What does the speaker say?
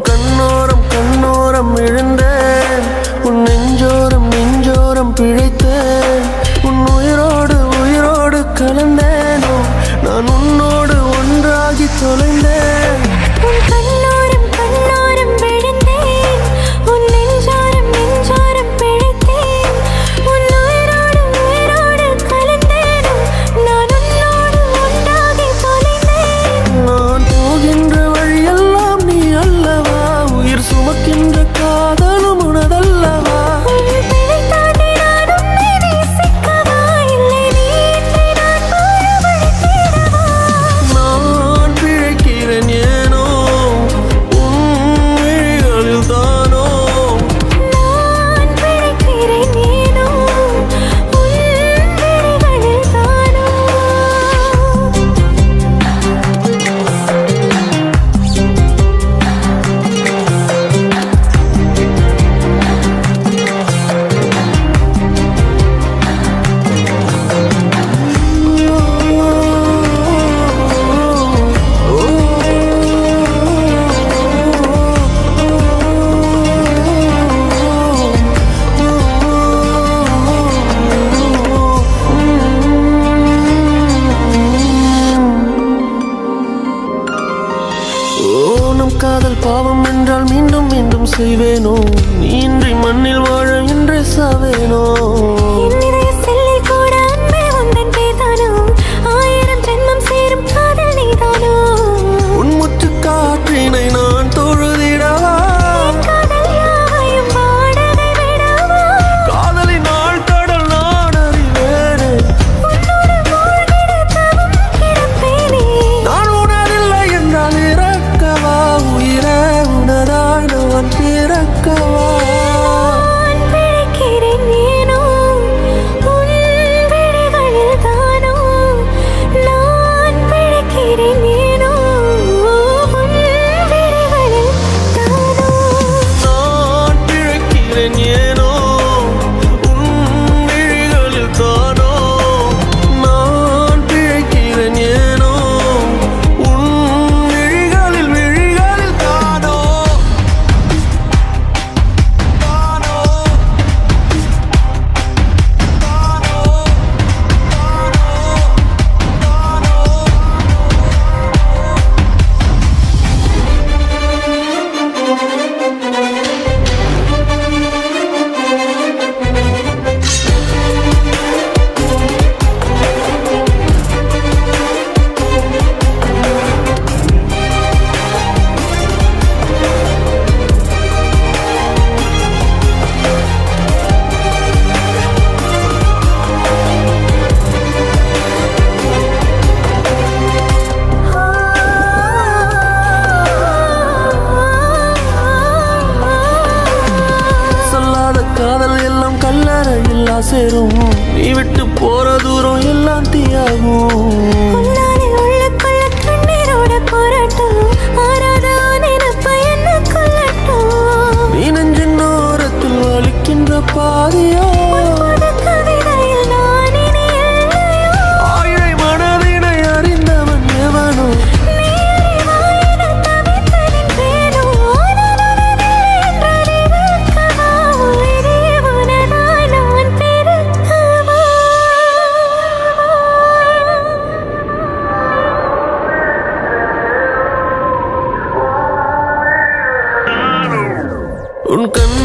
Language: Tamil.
கண்ணோரம் கண்ணோரம் விழுந்தேன், உன் நெஞ்சோரம் நெஞ்சோரம் பிழைத்தேன், உன் உயிரோடு உயிரோடு கலந்தேனோ, நான் உன்னோடு ஒன்றாகி தொலைந்தேன். உன் கண்ணோரம் கண்ணோரம் விழுந்தேன், உன் நெஞ்சோரம் நெஞ்சோரம் பிழைத்தேன், உன் உயிரோடு உயிரோடு கலந்தேனோ, நான் உன்னோடு ஒன்றாகி தொலைந்தேன். நான் போகின்ற வழியெல்லாம் நீ அல்லவா, உயிர் சுமக்கின்ற காதலும் உனதல்லவா. உன் பிழை தாண்டி நான் உன்னை நேசிக்கவா, இல்லை நீ என்னை நான் வாழ வழி தேடவா. நான் பிழைக்கிறேன் ஏனோ, உன் விழிகளில் தானோ. நான் பிழைக்கிறேன் ஏனோ, உன் விழிகளில் தானோ. நம் காதல் பாவம் என்றால் மீண்டும் மீண்டும் செய்வேனோ, நீ இன்றி மண்ணில் வாழ இன்றே சாவேனோ. என் இதய செல்லில் கூட அன்பே உந்தன் பேர்தானோ, 1000 ஜென்மம் சேரும் காதல் நீதானோ. உன் முற்று காற்றினை நான் தொழுதிடவா, என் காதல் யாவையும் வாடகை விடவா. காதலின் ஆழ்கடல் நான் அறிவேனே, உன்னோடு மூழ்கிட தவம் கிடப்பேனே. நான் உணரில்லை என்றால் இறக்கவா, உயிரே உனதாய் நான் பிறக்கவா. நான் பிழைக்கிறேன் ஏனோ, உன் விழிகளில் தானோ. நான் பிழைக்கிறேன் ஏனோ, உன் விழிகளில் தானோ. நான் பிழைக்கிறேன் ஏனோ, உன் விழிகளில் தானோ. நான் பிழைக்கிறேன் ஏனோ, உன் விழிகளில் விழிகளில் தானோ. தானோ சொல்லாத காதல் எல்லாம் கல்லறையில் சேரும், நீ விட்டு போற தூரம் எல்லாம் தீயாகும். உன்னாலே உள்ளுக்குள்ள கண்ணீரோட போராட்டம், ஆறாத நினைப்பு என்ன கொல்லட்டும். நீ நெஞ்சின் ஓரத்தில் வலிக்கின்ற பாதியோ, புது கவிதையில் நான் இனி இல்லையோ. ஆயிழை மனதினை அறிந்தவன் எவனோ. நீ அறிவாய் என தவித்ததின் பேரோ, நான் உனதே என்றதை வெறுக்கவா, உயிரே உனதாய் நான் பெருக்கவா. உன் கண்